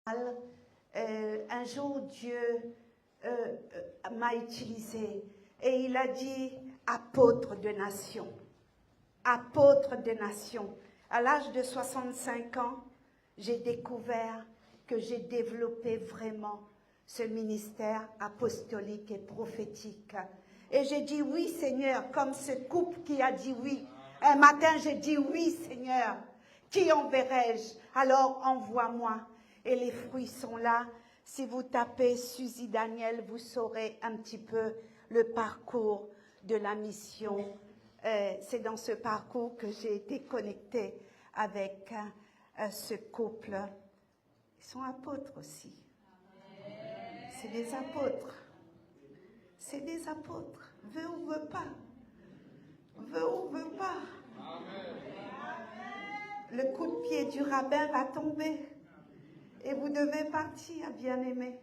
Un jour, Dieu m'a utilisé et il a dit apôtre de nation. Apôtre de nation. À l'âge de 65 ans, j'ai découvert que j'ai développé vraiment ce ministère apostolique et prophétique. Et j'ai dit oui, Seigneur, comme ce couple qui a dit oui. Un matin, j'ai dit oui, Seigneur. Qui enverrai-je? Alors envoie-moi. Et les fruits sont là. Si vous tapez Suzy Daniel, vous saurez un petit peu le parcours de la mission. C'est dans ce parcours que j'ai été connectée avec ce couple. Ils sont apôtres aussi. C'est des apôtres. C'est des apôtres. Veux ou veux pas. Veux ou veux pas. Le coup de pied du rabbin va tomber. Et vous devez partir, bien-aimés.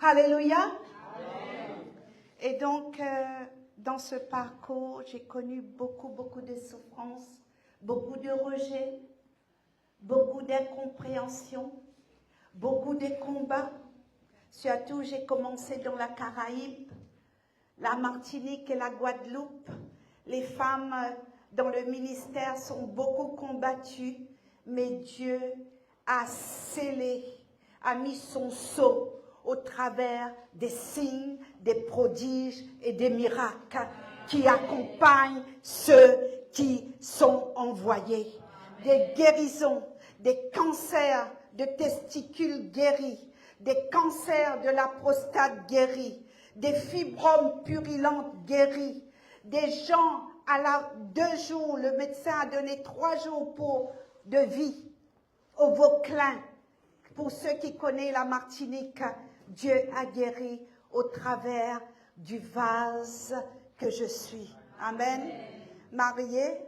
Alléluia. Amen. Et donc, dans ce parcours, j'ai connu beaucoup de souffrances, beaucoup de rejets, beaucoup d'incompréhension, beaucoup de combats. Surtout, j'ai commencé dans la Caraïbe, la Martinique et la Guadeloupe. Les femmes dans le ministère sont beaucoup combattues, mais Dieu a scellé, a mis son sceau au travers des signes, des prodiges et des miracles qui accompagnent ceux qui sont envoyés. Des guérisons, des cancers de testicules guéris, des cancers de la prostate guéris, des fibromes purulentes guéris, des gens à la 2 jours, le médecin a donné 3 jours de vie. Au Vauclin, pour ceux qui connaissent la Martinique, Dieu a guéri au travers du vase que je suis. Amen. Mariée,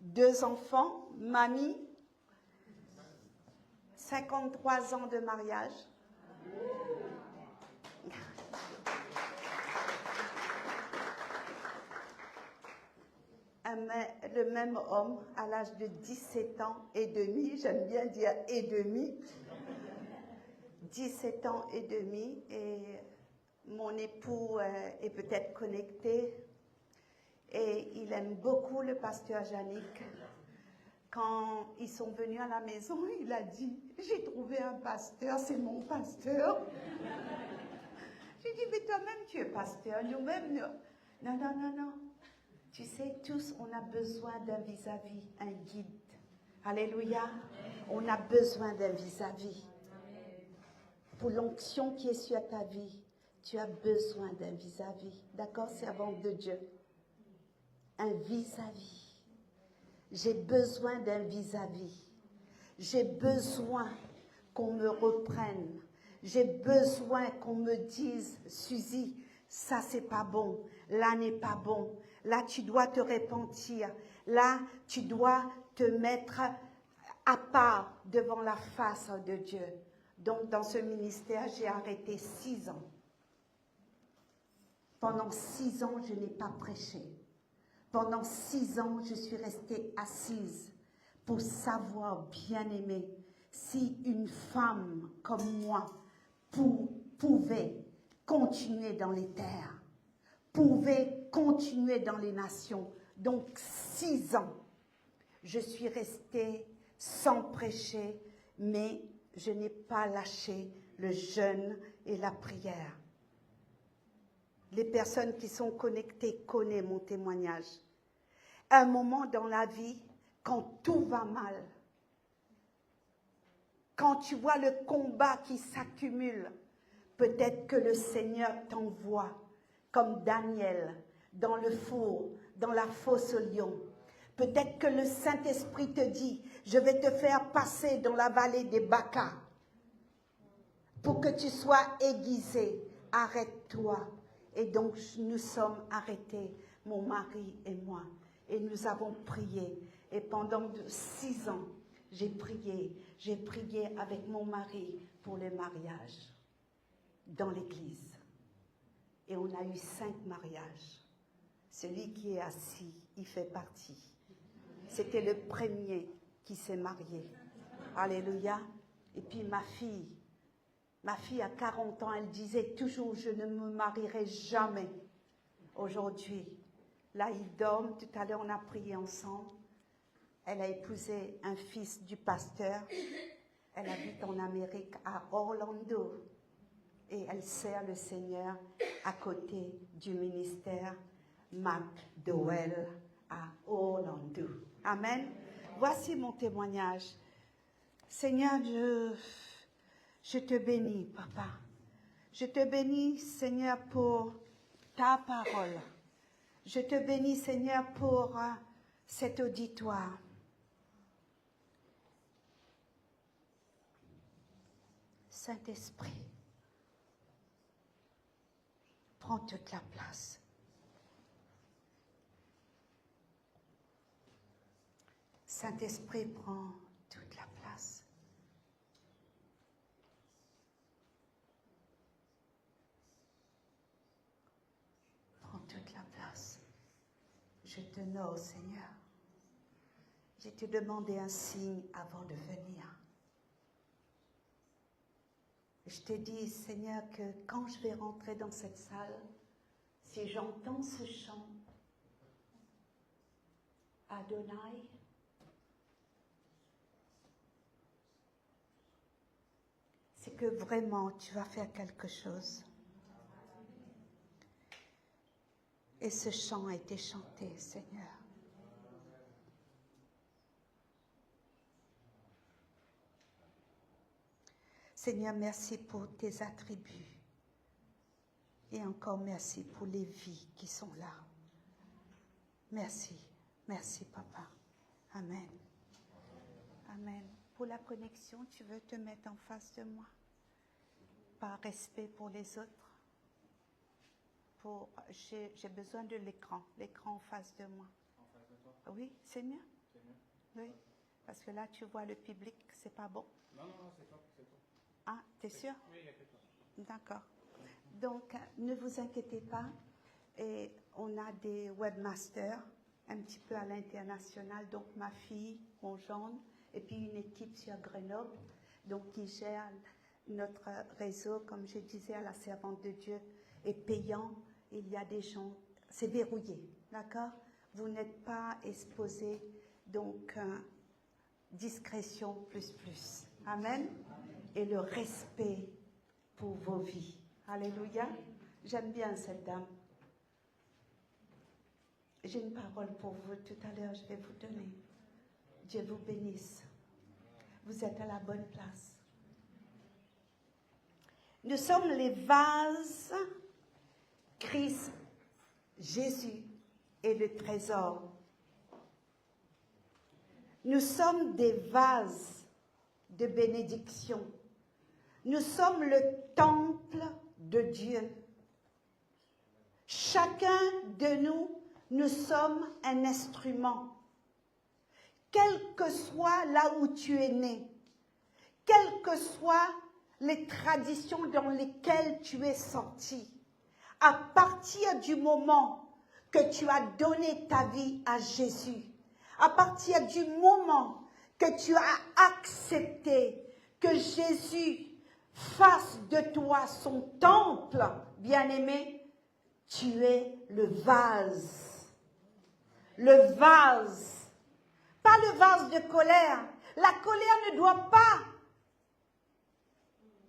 2 enfants, mamie, 53 ans de mariage. Le même homme à l'âge de 17 ans et demi, j'aime bien dire et demi, 17 ans et demi, et mon époux est peut-être connecté et il aime beaucoup le pasteur Yannick. Quand ils sont venus à la maison, il a dit, j'ai trouvé un pasteur, c'est mon pasteur. J'ai dit, mais toi-même tu es pasteur, nous-mêmes, non. Tu sais, tous, on a besoin d'un vis-à-vis, un guide. Alléluia. On a besoin d'un vis-à-vis. Pour l'onction qui est sur ta vie, tu as besoin d'un vis-à-vis. D'accord, servante de Dieu? Un vis-à-vis. J'ai besoin d'un vis-à-vis. J'ai besoin qu'on me reprenne. J'ai besoin qu'on me dise, Suzy, ça c'est pas bon, là n'est pas bon. Là, tu dois te repentir. Là, tu dois te mettre à part devant la face de Dieu. Donc, dans ce ministère, j'ai arrêté 6 ans. Pendant 6 ans, je n'ai pas prêché. Pendant 6 ans, je suis restée assise pour savoir, bien aimée, si une femme comme moi pouvait continuer dans les terres, pouvait continuer dans les nations. Donc 6 ans, je suis restée sans prêcher, mais je n'ai pas lâché le jeûne et la prière. Les personnes qui sont connectées connaissent mon témoignage. Un moment dans la vie, quand tout va mal, quand tu vois le combat qui s'accumule, peut-être que le Seigneur t'envoie comme Daniel, dans le four, dans la fosse au lion. Peut-être que le Saint-Esprit te dit, je vais te faire passer dans la vallée des Baca pour que tu sois aiguisé. Arrête-toi. Et donc, nous sommes arrêtés, mon mari et moi. Et nous avons prié. Et pendant 6 ans, j'ai prié avec mon mari pour le mariage dans l'église. Et on a eu 5 mariages. Celui qui est assis, il fait partie. C'était le premier qui s'est marié. Alléluia. Et puis ma fille à 40 ans, elle disait toujours, je ne me marierai jamais. Aujourd'hui, là, ils dorment. Tout à l'heure, on a prié ensemble. Elle a épousé un fils du pasteur. Elle habite en Amérique, à Orlando. Et elle sert le Seigneur à côté du ministère McDowell à Orlando. Amen. Voici mon témoignage. Seigneur, je te bénis, Papa. Je te bénis, Seigneur, pour ta parole. Je te bénis, Seigneur, pour cet auditoire. Saint-Esprit, prends toute la place. Saint-Esprit, prends toute la place. Prends toute la place. Je t'honore, Seigneur. Je te demandé un signe avant de venir. Je te dis, Seigneur, que quand je vais rentrer dans cette salle, si j'entends ce chant, Adonai, c'est que vraiment tu vas faire quelque chose. Et ce chant a été chanté, Seigneur. Seigneur, merci pour tes attributs. Et encore merci pour les vies qui sont là. Merci. Merci, Papa. Amen. Amen. Pour la connexion, tu veux te mettre en face de moi? Par respect pour les autres. J'ai besoin de l'écran en face de moi. En face de toi? Oui, c'est mieux? C'est mieux? Oui, parce que là, tu vois le public, c'est pas bon. Non, c'est toi, c'est toi. Ah, t'es sûr? Oui, il y a que toi. D'accord. Donc, ne vous inquiétez pas. Et on a des webmasters un petit peu à l'international. Donc, ma fille, mon gendre, et puis une équipe sur Grenoble, donc qui gère notre réseau, comme je disais à la servante de Dieu, est payant. Il y a des gens, c'est verrouillé, d'accord? Vous n'êtes pas exposés, donc discrétion plus. Amen. Et le respect pour vos vies. Alléluia. J'aime bien cette dame. J'ai une parole pour vous tout à l'heure, je vais vous donner. Dieu vous bénisse. Vous êtes à la bonne place. Nous sommes les vases, Christ, Jésus et le trésor. Nous sommes des vases de bénédiction. Nous sommes le temple de Dieu. Chacun de nous sommes un instrument. Quel que soit là où tu es né, quelles que soient les traditions dans lesquelles tu es sorti, à partir du moment que tu as donné ta vie à Jésus, à partir du moment que tu as accepté que Jésus fasse de toi son temple, bien-aimé, tu es le vase. Le vase. Pas le vase de colère. La colère ne doit pas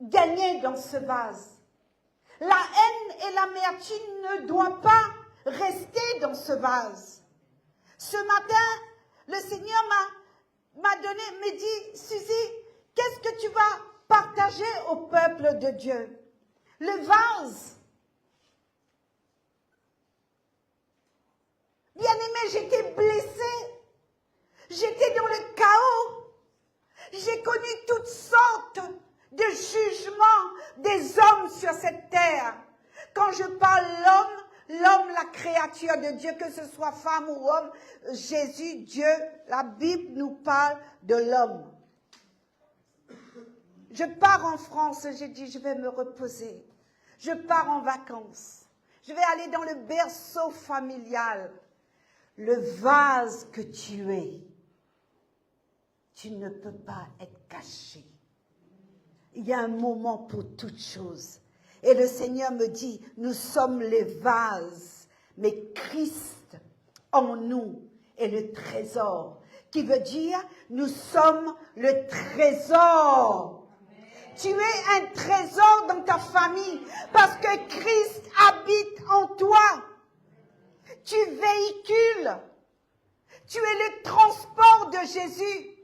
gagner dans ce vase. La haine et l'amertume ne doivent pas rester dans ce vase. Ce matin, le Seigneur me dit, Suzy, qu'est-ce que tu vas partager au peuple de Dieu? Le vase. Bien-aimé, j'étais blessée. J'étais dans le chaos. J'ai connu toutes sortes de jugements des hommes sur cette terre. Quand je parle l'homme, la créature de Dieu, que ce soit femme ou homme, Jésus, Dieu, la Bible nous parle de l'homme. Je pars en France, j'ai dit, je vais me reposer. Je pars en vacances. Je vais aller dans le berceau familial. Le vase que tu es, tu ne peux pas être caché. il y a un moment pour toutes choses. Et le Seigneur me dit, nous sommes les vases, mais Christ en nous est le trésor. Qui veut dire, nous sommes le trésor. Tu es un trésor dans ta famille parce que Christ habite en toi. Tu véhicules. Tu es le transport de Jésus.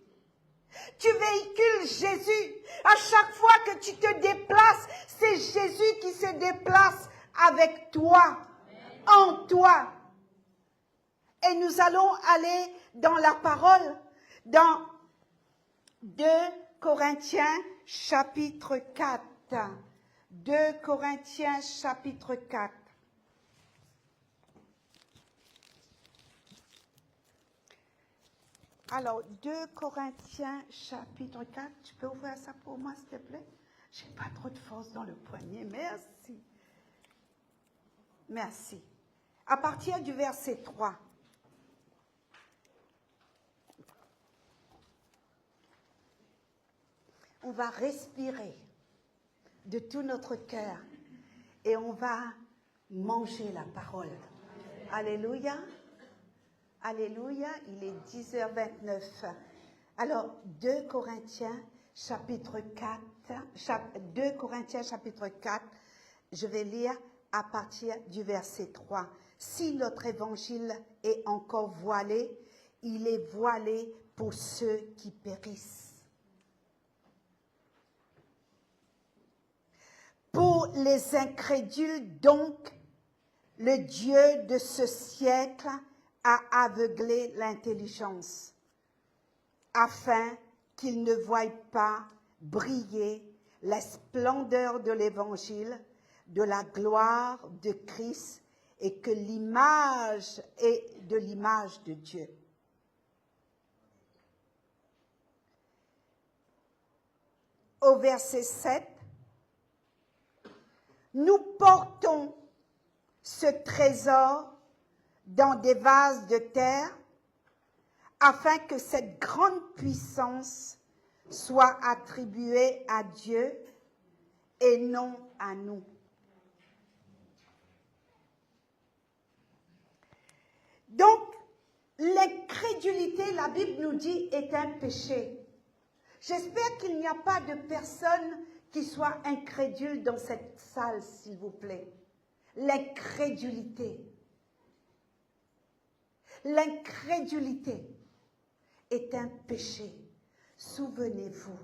Tu véhicules Jésus. À chaque fois que tu te déplaces, c'est Jésus qui se déplace avec toi, en toi. Et nous allons aller dans la parole, dans 2 Corinthiens chapitre 4. 2 Corinthiens chapitre 4. Alors, 2 Corinthiens chapitre 4, tu peux ouvrir ça pour moi, s'il te plaît? Je n'ai pas trop de force dans le poignet, merci. Merci. À partir du verset 3. On va respirer de tout notre cœur et on va manger la parole. Alléluia. Alléluia, il est 10h29. Alors, 2 Corinthiens chapitre 4, 2 Corinthiens chapitre 4, je vais lire à partir du verset 3. Si notre évangile est encore voilé, il est voilé pour ceux qui périssent. Pour les incrédules, donc, le Dieu de ce siècle a aveuglé l'intelligence, afin qu'ils ne voient pas briller la splendeur de l'Évangile, de la gloire de Christ, et que l'image est de l'image de Dieu. Au verset 7, nous portons ce trésor dans des vases de terre, afin que cette grande puissance soit attribuée à Dieu et non à nous. Donc, l'incrédulité, la Bible nous dit, est un péché. J'espère qu'il n'y a pas de personne qui soit incrédule dans cette salle, s'il vous plaît. L'incrédulité. L'incrédulité est un péché. Souvenez-vous.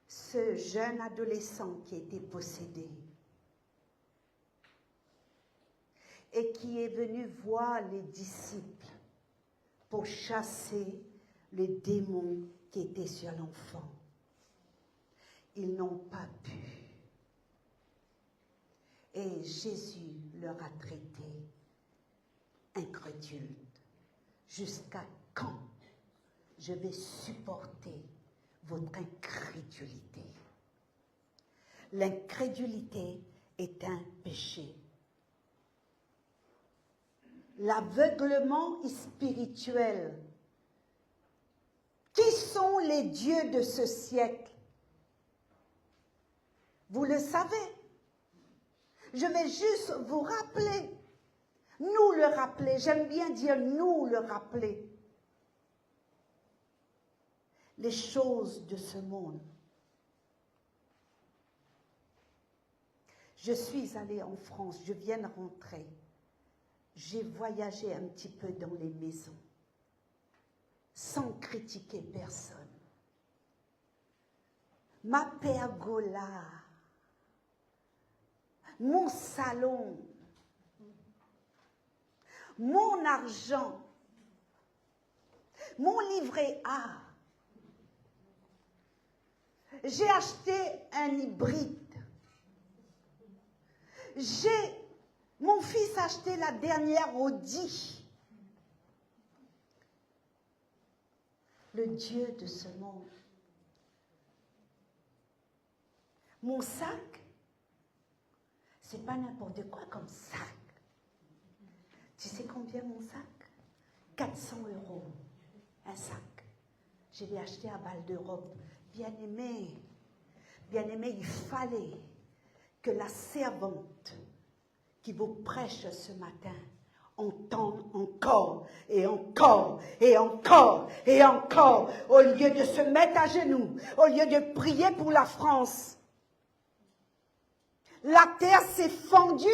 Ce jeune adolescent qui était possédé et qui est venu voir les disciples pour chasser les démons qui étaient sur l'enfant. Ils n'ont pas pu. Et Jésus leur a traité incrédules. Jusqu'à quand je vais supporter votre incrédulité? L'incrédulité est un péché. L'aveuglement spirituel. Qui sont les dieux de ce siècle? Vous le savez. Je vais juste vous rappeler, nous le rappeler, j'aime bien dire nous le rappeler, les choses de ce monde. Je suis allée en France, je viens de rentrer. J'ai voyagé un petit peu dans les maisons, sans critiquer personne. Ma pergola, mon salon, mon argent, mon livret A. J'ai acheté un hybride. Mon fils a acheté la dernière Audi. Le Dieu de ce monde. Mon sac, c'est pas n'importe quoi comme sac. Tu sais combien mon sac? 400 €, un sac. Je l'ai acheté à Val d'Europe. Bien-aimé, il fallait que la servante qui vous prêche ce matin entende encore et encore et encore et encore, au lieu de se mettre à genoux, au lieu de prier pour la France. La terre s'est fendue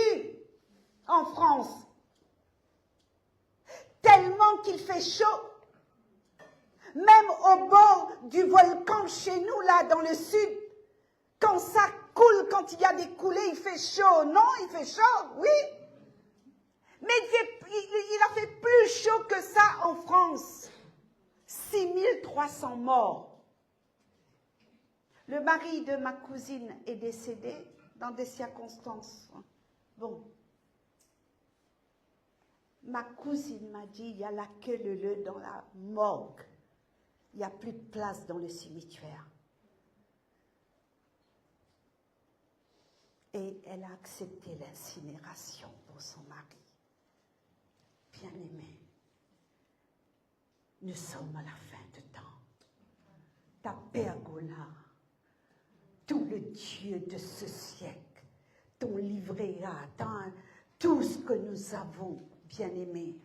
en France, tellement qu'il fait chaud. Même au bord du volcan chez nous, là, dans le sud, quand ça coule, quand il y a des coulées, il fait chaud. Non, il fait chaud, oui. Mais il a fait plus chaud que ça en France. 6300 morts. Le mari de ma cousine est décédé dans des circonstances. Bon. Ma cousine m'a dit, il y a la queue leu dans la morgue. Il n'y a plus de place dans le cimetière. Et elle a accepté l'incinération pour son mari. Bien-aimé, nous sommes à la fin de temps. Ta pergola, tout le Dieu de ce siècle, ton livret A, tout ce que nous avons, bien-aimé,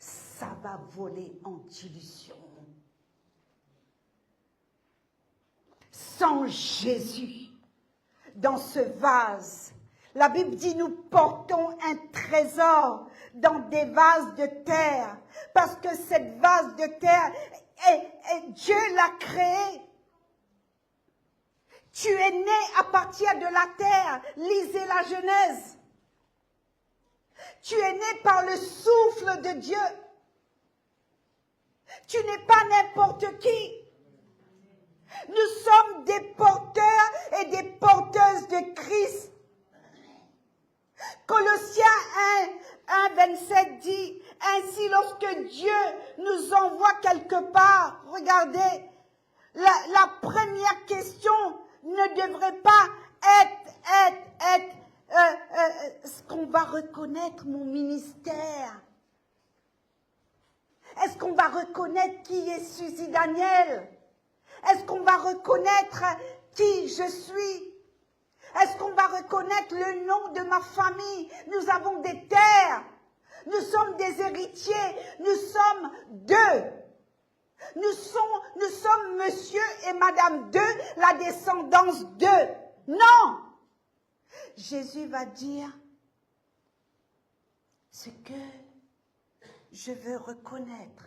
ça va voler en dilution. Sans Jésus, dans ce vase, la Bible dit, nous portons un trésor dans des vases de terre, parce que cette vase de terre, Dieu l'a créée. Tu es né à partir de la terre, lisez la Genèse. Tu es né par le souffle de Dieu. Tu n'es pas n'importe qui. Nous sommes des porteurs et des porteuses de Christ. Colossiens 1, 27 dit, ainsi lorsque Dieu nous envoie quelque part, regardez, la première question ne devrait pas être est-ce qu'on va reconnaître mon ministère? Est-ce qu'on va reconnaître qui est Suzy Daniel? Est-ce qu'on va reconnaître qui je suis? Est-ce qu'on va reconnaître le nom de ma famille? Nous avons des terres. Nous sommes des héritiers. Nous sommes deux. Nous sommes monsieur et madame deux, la descendance d'eux. Non! Jésus va dire, ce que je veux reconnaître,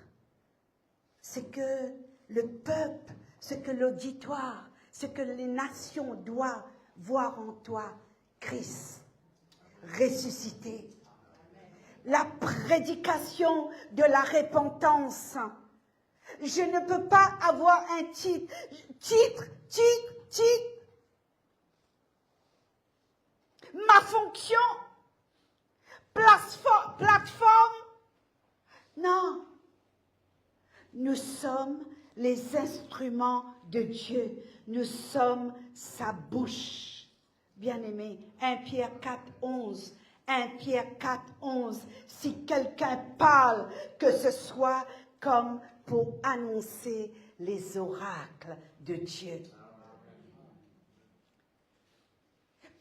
c'est que le peuple, ce que l'auditoire, ce que les nations doivent voir en toi, Christ ressuscité. La prédication de la repentance. Je ne peux pas avoir un titre. Ma fonction, plateforme. Non. Nous sommes les instruments de Dieu. Nous sommes sa bouche. Bien-aimé, 1 Pierre 4, 11. 1 Pierre 4, 11. Si quelqu'un parle, que ce soit comme pour annoncer les oracles de Dieu.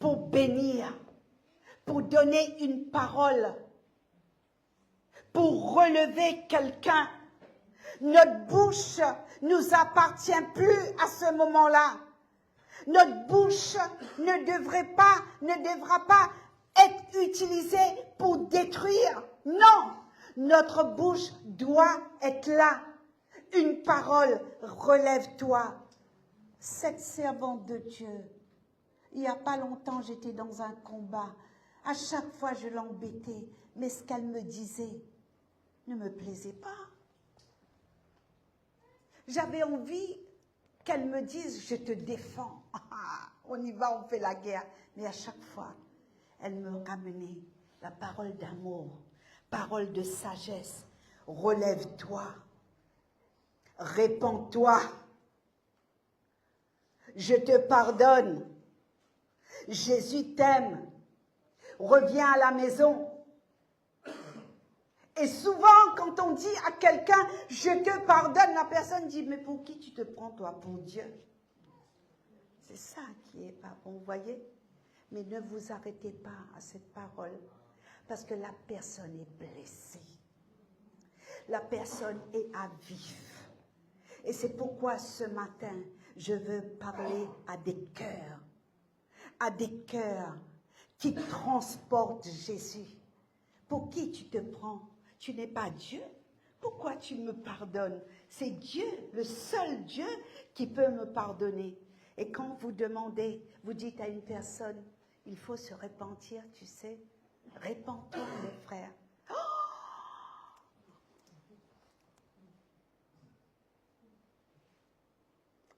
Pour bénir, pour donner une parole, pour relever quelqu'un. Notre bouche nous appartient plus à ce moment-là. Notre bouche ne devra pas être utilisée pour détruire. Non, notre bouche doit être là. Une parole, relève-toi. Cette servante de Dieu, il n'y a pas longtemps, j'étais dans un combat. À chaque fois, je l'embêtais. Mais ce qu'elle me disait ne me plaisait pas. J'avais envie qu'elle me dise, je te défends. On y va, on fait la guerre. Mais à chaque fois, elle me ramenait la parole d'amour, parole de sagesse. Relève-toi. Répands-toi. Je te pardonne. Jésus t'aime. Reviens à la maison. Et souvent, quand on dit à quelqu'un, je te pardonne, la personne dit, mais pour qui tu te prends, toi? Pour Dieu. C'est ça qui est pas bon, vous voyez? Mais ne vous arrêtez pas à cette parole, parce que la personne est blessée. La personne est à vif. Et c'est pourquoi ce matin, je veux parler à des cœurs qui transportent Jésus. Pour qui tu te prends? Tu n'es pas Dieu? Pourquoi tu me pardonnes? C'est Dieu, le seul Dieu qui peut me pardonner. Et quand vous demandez, vous dites à une personne, il faut se repentir, tu sais. Répands-toi, mes frères. Oh!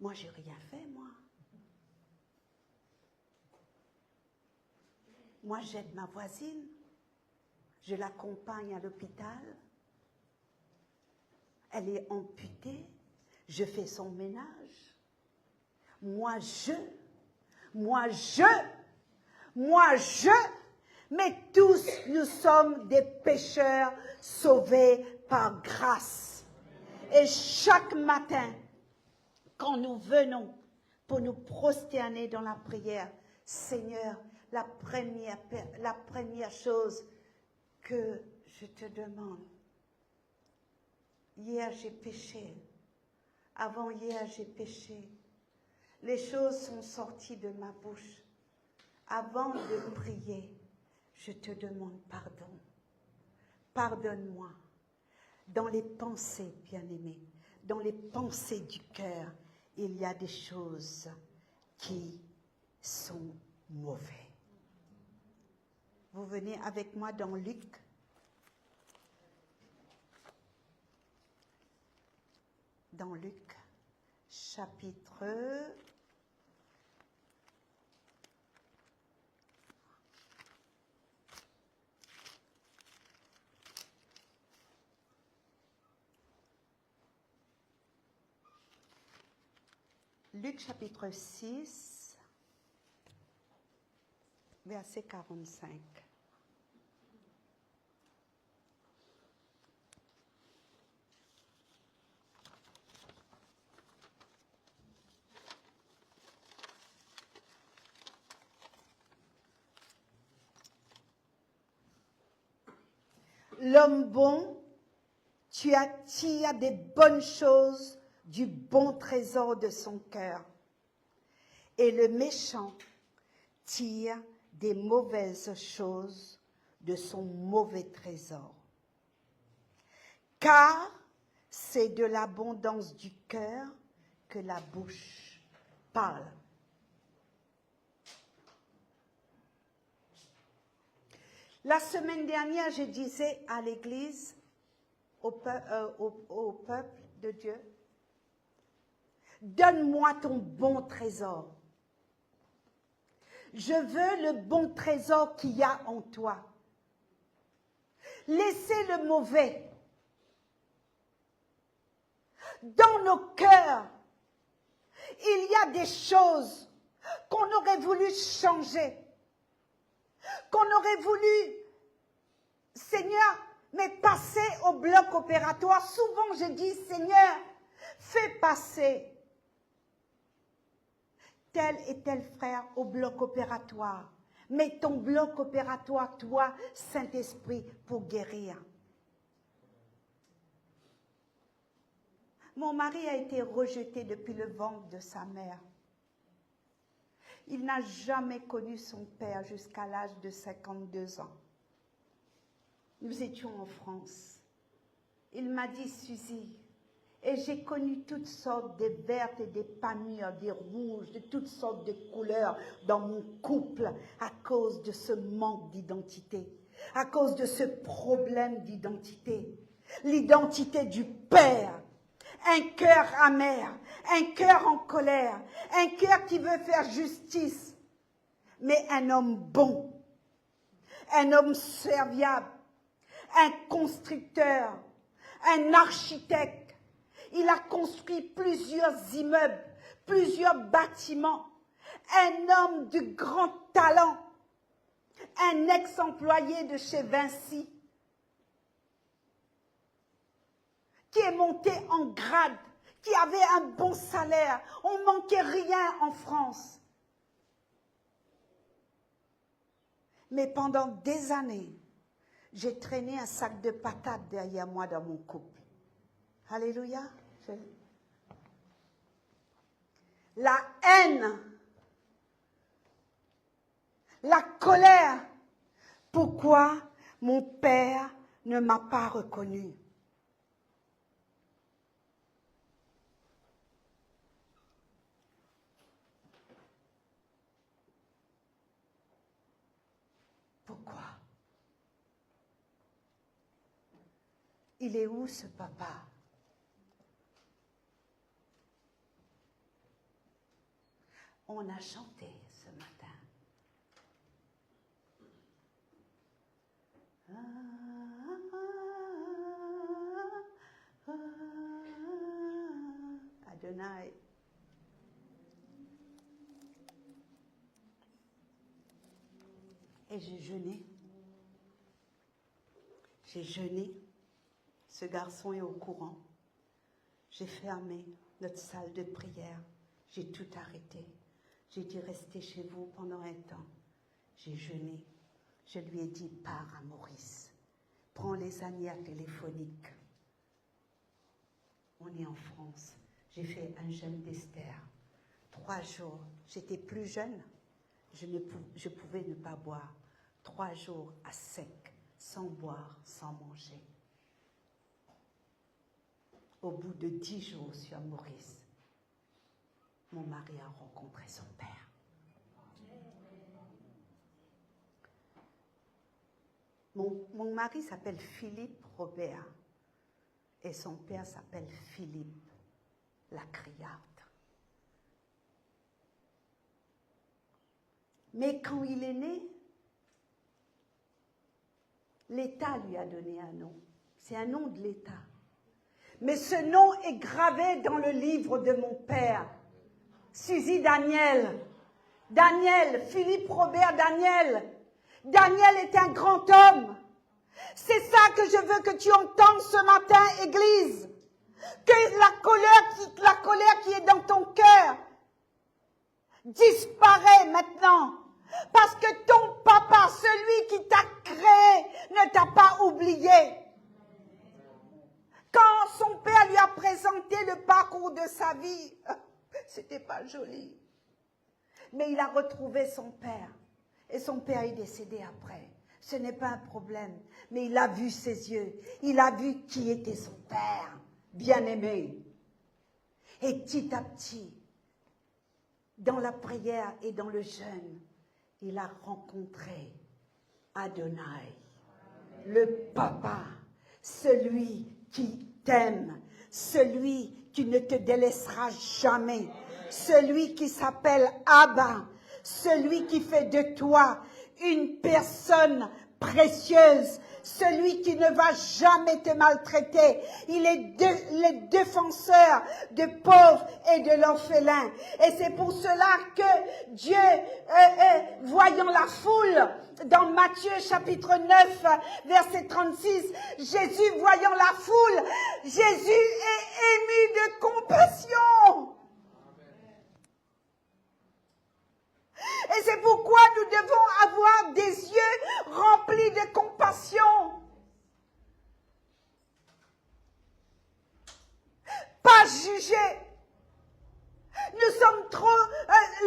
Moi, j'ai rien fait, moi. Moi, j'aide ma voisine. Je l'accompagne à l'hôpital. Elle est amputée. Je fais son ménage. Moi, mais tous nous sommes des pécheurs sauvés par grâce. Et chaque matin, quand nous venons pour nous prosterner dans la prière, Seigneur, la première chose que je te demande, hier j'ai péché, avant-hier j'ai péché, les choses sont sorties de ma bouche. Avant de prier, je te demande pardon. Pardonne-moi. Dans les pensées, bien-aimés, dans les pensées du cœur, il y a des choses qui sont mauvaises. Vous venez avec moi dans Luc. Dans Luc, chapitre 6, verset 45. L'homme bon, tu attires des bonnes choses du bon trésor de son cœur. Et le méchant tire des mauvaises choses de son mauvais trésor. Car c'est de l'abondance du cœur que la bouche parle. La semaine dernière, je disais à l'église, au peuple de Dieu, donne-moi ton bon trésor. Je veux le bon trésor qu'il y a en toi. Laissez le mauvais. Dans nos cœurs, il y a des choses qu'on aurait voulu changer, qu'on aurait voulu, Seigneur, mais passer au bloc opératoire. Souvent, je dis, Seigneur, fais passer tel et tel frère au bloc opératoire. Mets ton bloc opératoire, toi, Saint-Esprit, pour guérir. Mon mari a été rejeté depuis le ventre de sa mère. Il n'a jamais connu son père jusqu'à l'âge de 52 ans. Nous étions en France. Il m'a dit, Suzy, et j'ai connu toutes sortes de vertes et des pas mûres, des rouges, de toutes sortes de couleurs dans mon couple à cause de ce manque d'identité, à cause de ce problème d'identité. L'identité du père, un cœur amer, un cœur en colère, un cœur qui veut faire justice, mais un homme bon, un homme serviable, un constructeur, un architecte. Il a construit plusieurs immeubles, plusieurs bâtiments. Un homme de grand talent, un ex-employé de chez Vinci. qui est monté en grade, qui avait un bon salaire. On ne manquait rien en France. Mais pendant des années, j'ai traîné un sac de patates derrière moi dans mon couple. Alléluia. La haine, la colère. Pourquoi mon père ne m'a pas reconnu? Pourquoi? Il est où ce papa? On a chanté ce matin. Adonai. Et j'ai jeûné. J'ai jeûné. Ce garçon est au courant. J'ai fermé notre salle de prière. J'ai tout arrêté. J'ai dit restez chez vous pendant un temps. J'ai jeûné. Je lui ai dit pars à Maurice. Prends les annières téléphoniques. On est en France. J'ai fait un jeûne d'Esther. 3 jours. J'étais plus jeune. Je pouvais ne pas boire. 3 jours à sec, sans boire, sans manger. Au bout de 10 jours sur Maurice, mon mari a rencontré son père. Mon mari s'appelle Philippe Robert et son père s'appelle Philippe la criarde. Mais quand il est né, l'État lui a donné un nom. C'est un nom de l'État. Mais ce nom est gravé dans le livre de mon père. Suzy Daniel. Daniel, Philippe Robert Daniel. Daniel est un grand homme. C'est ça que je veux que tu entendes ce matin, Église. Que la colère qui est dans ton cœur disparaît maintenant. Parce que ton papa, celui qui t'a créé, ne t'a pas oublié. Quand son père lui a présenté le parcours de sa vie, c'était pas joli. Mais il a retrouvé son père. Et son père est décédé après. Ce n'est pas un problème. Mais il a vu ses yeux. Il a vu qui était son père, bien-aimé. Et petit à petit, dans la prière et dans le jeûne, il a rencontré Adonai, le papa, celui qui t'aime, celui qui ne te délaissera jamais, celui qui s'appelle Abba, celui qui fait de toi une personne précieuse, celui qui ne va jamais te maltraiter. Il est le défenseur des pauvres et de l'orphelin. Et c'est pour cela que Dieu, voyant la foule, dans Matthieu chapitre 9, verset 36, Jésus voyant la foule, Jésus est ému de compassion. Et c'est pourquoi nous devons avoir des yeux remplis de compassion. Pas juger. Nous sommes trop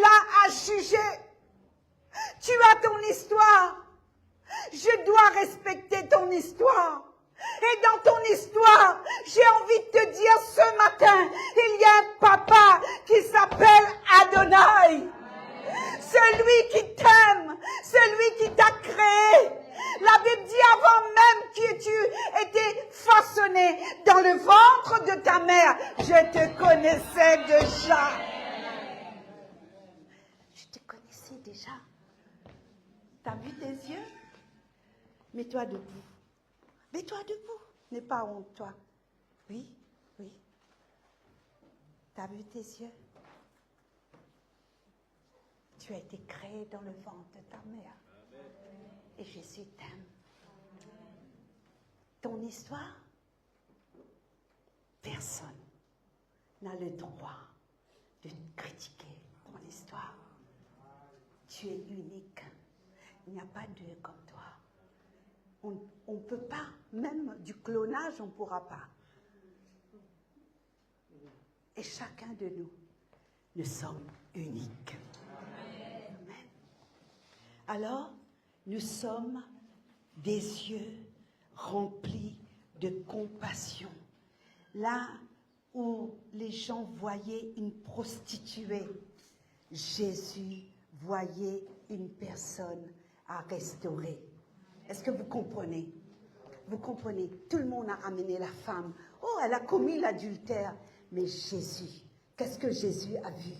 là à juger. Tu as ton histoire. Je dois respecter ton histoire. Et dans ton histoire, j'ai envie de te dire ce matin, il y a un papa qui s'appelle Adonai. Celui qui t'aime, celui qui t'a créé. La Bible dit avant même que tu étais façonné dans le ventre de ta mère, je te connaissais déjà. Je te connaissais déjà. T'as vu tes yeux? Mets-toi debout. Mets-toi debout. N'aie pas honte, toi. Oui, oui. T'as vu tes yeux? Tu as été créé dans le ventre de ta mère. Et Jésus t'aime. Ton histoire, personne n'a le droit de critiquer ton histoire. Tu es unique. Il n'y a pas deux comme toi. On ne peut pas, même du clonage, on ne pourra pas. Et chacun de nous sommes uniques. Amen. Alors, nous sommes des yeux remplis de compassion. Là où les gens voyaient une prostituée, Jésus voyait une personne à restaurer. Est-ce que vous comprenez? Vous comprenez? Tout le monde a amené la femme. Oh, elle a commis l'adultère. Mais Jésus, qu'est-ce que Jésus a vu?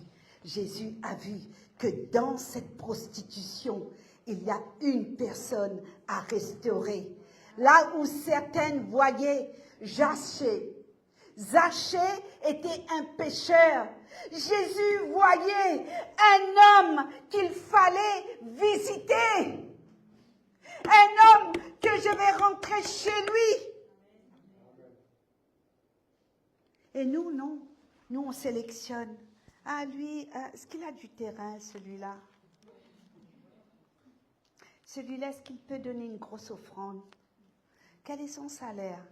Jésus a vu que dans cette prostitution, il y a une personne à restaurer. Là où certaines voyaient Zachée était un pécheur. Jésus voyait un homme qu'il fallait visiter. Un homme que je vais rentrer chez lui. Et nous, non. Nous, on sélectionne. Ah, lui, est-ce qu'il a du terrain, celui-là? Celui-là, est-ce qu'il peut donner une grosse offrande? Quel est son salaire?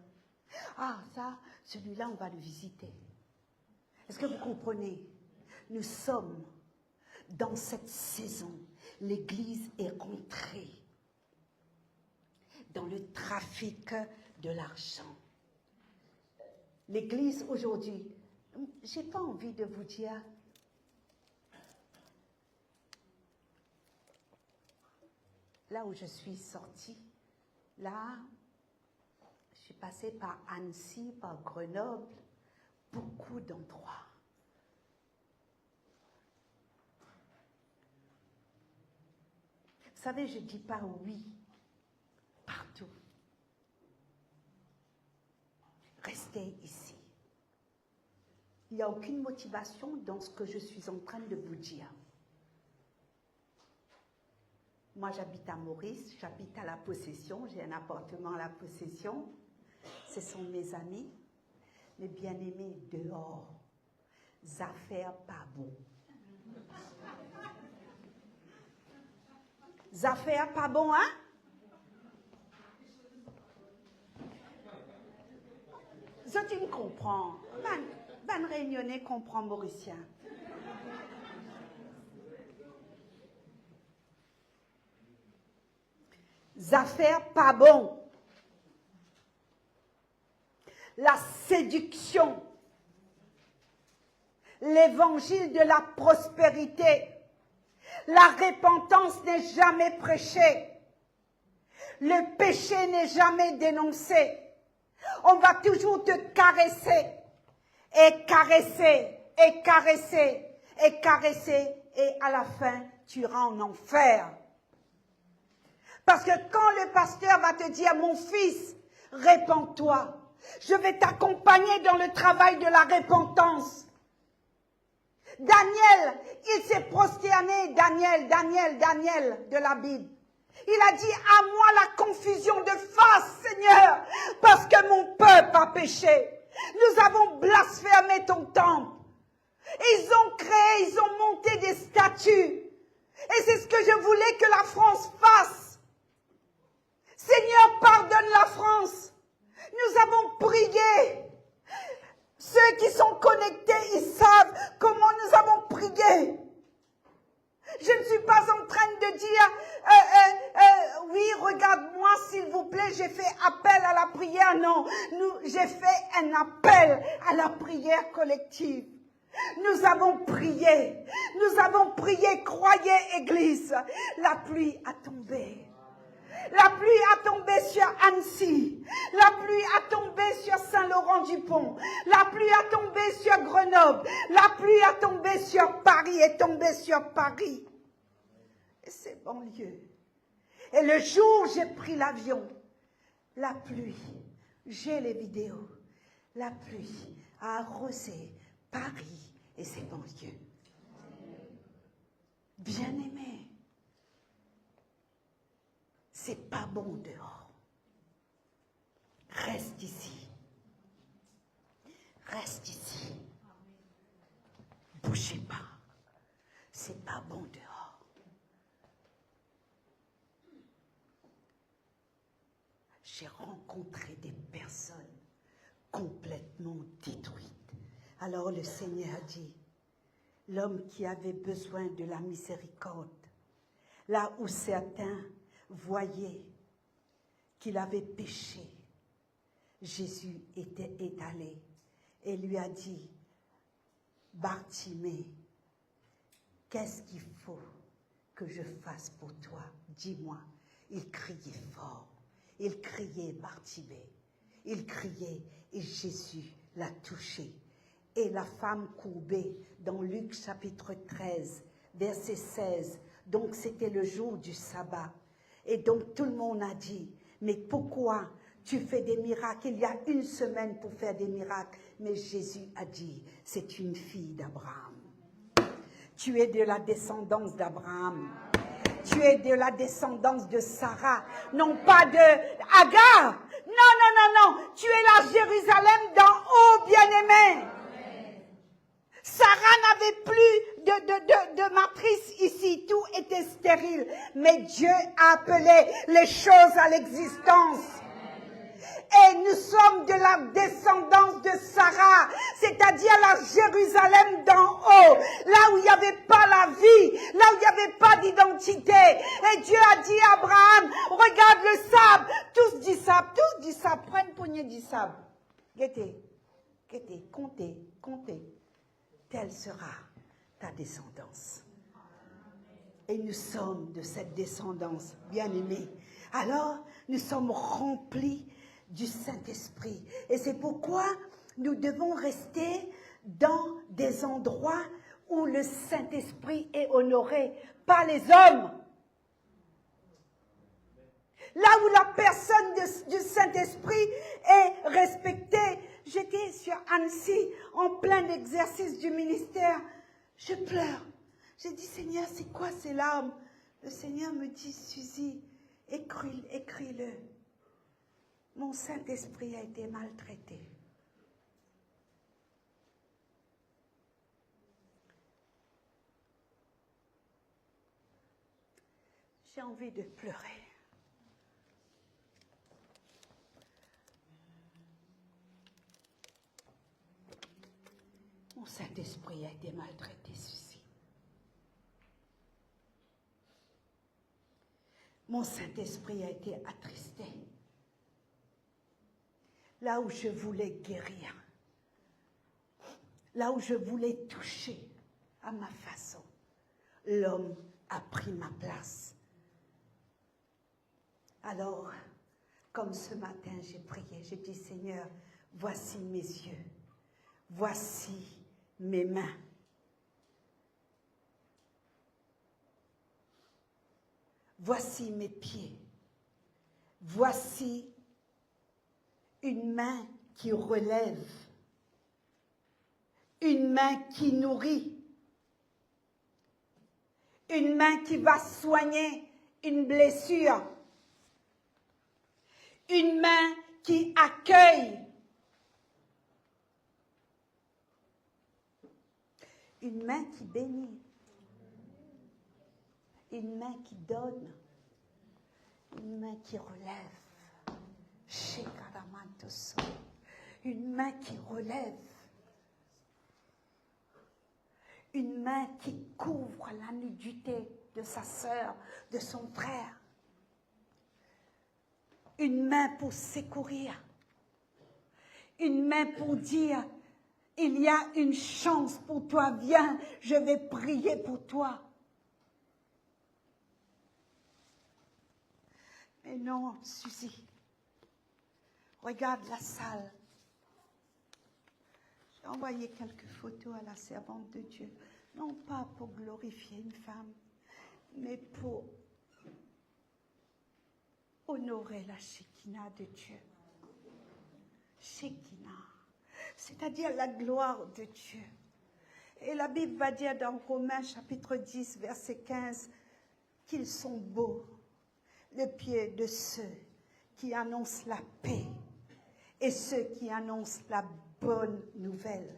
Ah, ça, celui-là, on va le visiter. Est-ce que vous comprenez? Nous sommes dans cette saison. L'Église est rentrée dans le trafic de l'argent. L'Église aujourd'hui, je n'ai pas envie de vous dire, là où je suis sortie, là, je suis passée par Annecy, par Grenoble, beaucoup d'endroits. Vous savez, je ne dis pas oui partout. Restez ici. Il n'y a aucune motivation dans ce que je suis en train de vous dire. Moi, j'habite à Maurice, j'habite à La Possession, j'ai un appartement à La Possession. Ce sont mes amis, mes bien-aimés dehors. Affaires pas bon. Affaires pas bon, hein? Ça, tu me comprends. Ban réunionnais comprend mauricien. Affaires pas bon. La séduction. L'évangile de la prospérité. La repentance n'est jamais prêchée. Le péché n'est jamais dénoncé. On va toujours te caresser, et caresser, et caresser, et caresser, et à la fin, tu iras en enfer. Parce que quand le pasteur va te dire, mon fils, répands-toi, je vais t'accompagner dans le travail de la repentance. Daniel, il s'est prosterné, Daniel de la Bible. Il a dit, à moi la confusion de face, Seigneur, parce que mon peuple a péché. Nous avons blasphémé ton temple. Ils ont monté des statues. Et c'est ce que je voulais que la France fasse. Seigneur, pardonne la France. Nous avons prié. Ceux qui sont connectés, ils savent comment nous avons prié. Je ne suis pas en train de dire, oui, regarde-moi s'il vous plaît, j'ai fait appel à la prière. Non, j'ai fait un appel à la prière collective. Nous avons prié, croyez Église. La pluie a tombé. La pluie a tombé sur Annecy. La pluie a tombé sur Saint-Laurent-du-Pont. La pluie a tombé sur Grenoble. La pluie a tombé sur Paris, est tombée sur Paris. Et c'est bon lieu. Et le jour où j'ai pris l'avion, la pluie, j'ai les vidéos, la pluie a arrosé Paris et ses banlieues. Bien-aimés, c'est pas bon dehors. Reste ici. reste ici. Bougez pas. C'est pas bon dehors. J'ai rencontré des personnes complètement détruites. Alors le Seigneur dit, l'homme qui avait besoin de la miséricorde, là où certains voyaient qu'il avait péché, Jésus était étalé et lui a dit, Bartimée, qu'est-ce qu'il faut que je fasse pour toi? Dis-moi. Il criait fort. Il criait Bartimée. Il criait et Jésus l'a touché. Et la femme courbée dans Luc chapitre 13, verset 16. Donc c'était le jour du sabbat. Et donc tout le monde a dit, mais pourquoi tu fais des miracles? Il y a une semaine pour faire des miracles. Mais Jésus a dit, c'est une fille d'Abraham. Tu es de la descendance d'Abraham. Tu es de la descendance de Sarah, non pas de Agar. Non, non, non, non. Tu es la Jérusalem d'en haut, bien-aimé. Sarah n'avait plus de matrice ici. Tout était stérile. Mais Dieu a appelé les choses à l'existence. Et nous sommes de la descendance de Sarah, c'est-à-dire la Jérusalem d'en haut, là où il n'y avait pas la vie, là où il n'y avait pas d'identité. Et Dieu a dit à Abraham, regarde le sable, tous du sable, prends une poignée du sable. Guettez, comptez. Telle sera ta descendance. Et nous sommes de cette descendance, bien-aimés. Alors, nous sommes remplis du Saint-Esprit. Et c'est pourquoi nous devons rester dans des endroits où le Saint-Esprit est honoré par les hommes. Là où la personne du Saint-Esprit est respectée. J'étais sur Annecy en plein exercice du ministère. Je pleure. J'ai dit, Seigneur, c'est quoi ces larmes? Le Seigneur me dit, Suzy, écris-le. Mon Saint-Esprit a été maltraité. J'ai envie de pleurer. Mon Saint-Esprit a été maltraité, Suzy. Mon Saint-Esprit a été attristé. Là où je voulais guérir, là où je voulais toucher à ma façon, l'homme a pris ma place. Alors, comme ce matin, j'ai prié, j'ai dit, Seigneur, voici mes yeux, voici mes mains. Voici mes pieds. Voici une main qui relève, une main qui nourrit, une main qui va soigner une blessure, une main qui accueille, une main qui bénit, une main qui donne, une main qui relève. Une main qui relève, une main qui couvre la nudité de sa sœur, de son frère, une main pour secourir, une main pour dire, il y a une chance pour toi, viens, je vais prier pour toi. Mais non, Suzy. Regarde la salle. J'ai envoyé quelques photos à la servante de Dieu. Non pas pour glorifier une femme, mais pour honorer la Shekinah de Dieu. Shekinah, c'est-à-dire la gloire de Dieu. Et la Bible va dire dans Romains chapitre 10, verset 15, qu'ils sont beaux, le pied de ceux qui annoncent la paix et ceux qui annoncent la bonne nouvelle.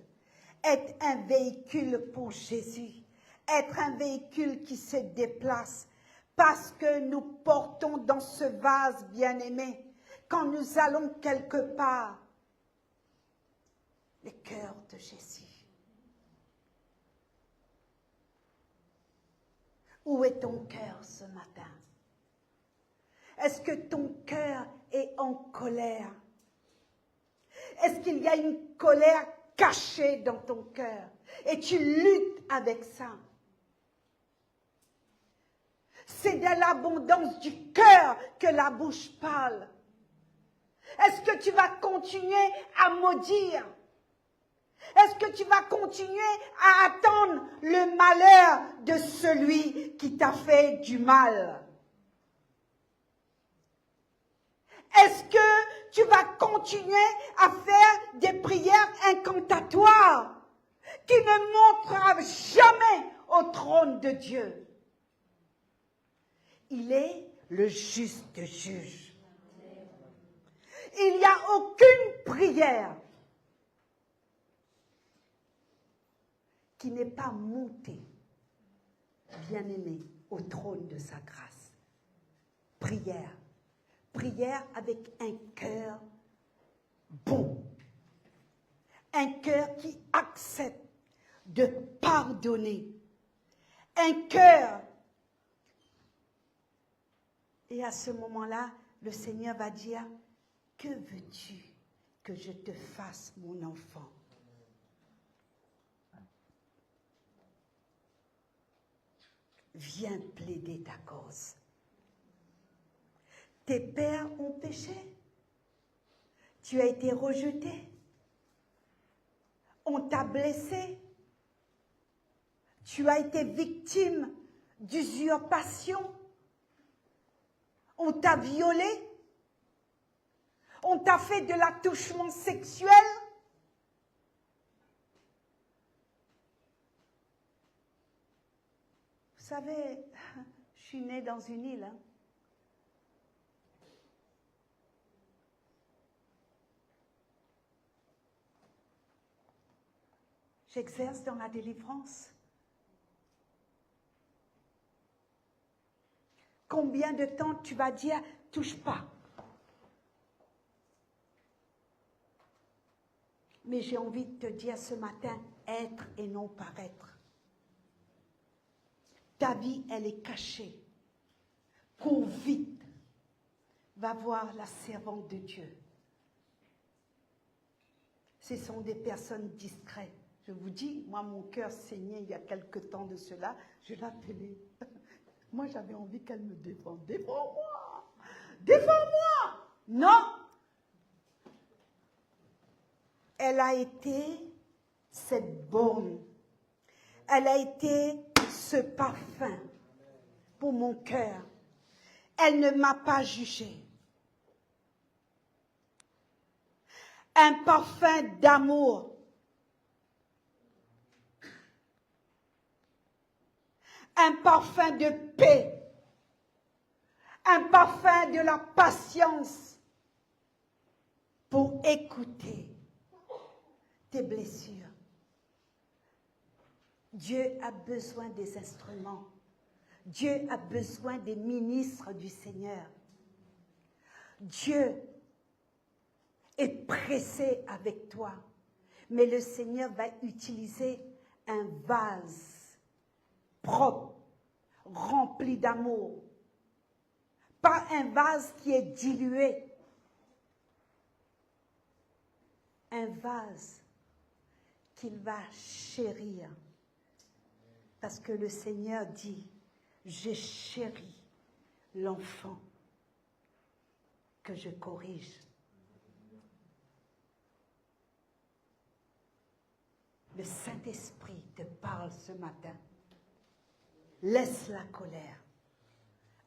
Être un véhicule pour Jésus. Être un véhicule qui se déplace. Parce que nous portons dans ce vase, bien-aimé, quand nous allons quelque part, le cœur de Jésus. Où est ton cœur ce matin? Est-ce que ton cœur est en colère? Est-ce qu'il y a une colère cachée dans ton cœur? Et tu luttes avec ça. C'est de l'abondance du cœur que la bouche parle. Est-ce que tu vas continuer à maudire? Est-ce que tu vas continuer à attendre le malheur de celui qui t'a fait du mal? Est-ce que tu vas continuer à faire des prières incantatoires qui ne montrera jamais au trône de Dieu? Il est le juste juge. Il n'y a aucune prière qui n'est pas montée, bien-aimée, au trône de sa grâce. Prière. Prière avec un cœur bon. Un cœur qui accepte de pardonner. Un cœur. Et à ce moment-là, le Seigneur va dire, que veux-tu que je te fasse, mon enfant? Viens plaider ta cause. Tes pères ont péché. Tu as été rejeté. On t'a blessé. Tu as été victime d'usurpation. On t'a violé. On t'a fait de l'attouchement sexuel. Vous savez, je suis née dans une île. J'exerce dans la délivrance. Combien de temps tu vas dire, touche pas? Mais j'ai envie de te dire ce matin, être et non paraître. Ta vie, elle est cachée. Cours vite. Va voir la servante de Dieu. Ce sont des personnes discrètes. Je vous dis, moi, mon cœur saignait il y a quelque temps de cela. Je l'appelais. Moi, j'avais envie qu'elle me défende. Défends-moi! Défends-moi! Non! Elle a été cette baume. Elle a été ce parfum pour mon cœur. Elle ne m'a pas jugée. Un parfum d'amour. Un parfum de paix. Un parfum de la patience pour écouter tes blessures. Dieu a besoin des instruments. Dieu a besoin des ministres du Seigneur. Dieu est pressé avec toi, mais le Seigneur va utiliser un vase propre, rempli d'amour. Pas un vase qui est dilué. Un vase qu'il va chérir. Parce que le Seigneur dit, j'ai chéri l'enfant que je corrige. Le Saint-Esprit te parle ce matin. Laisse la colère.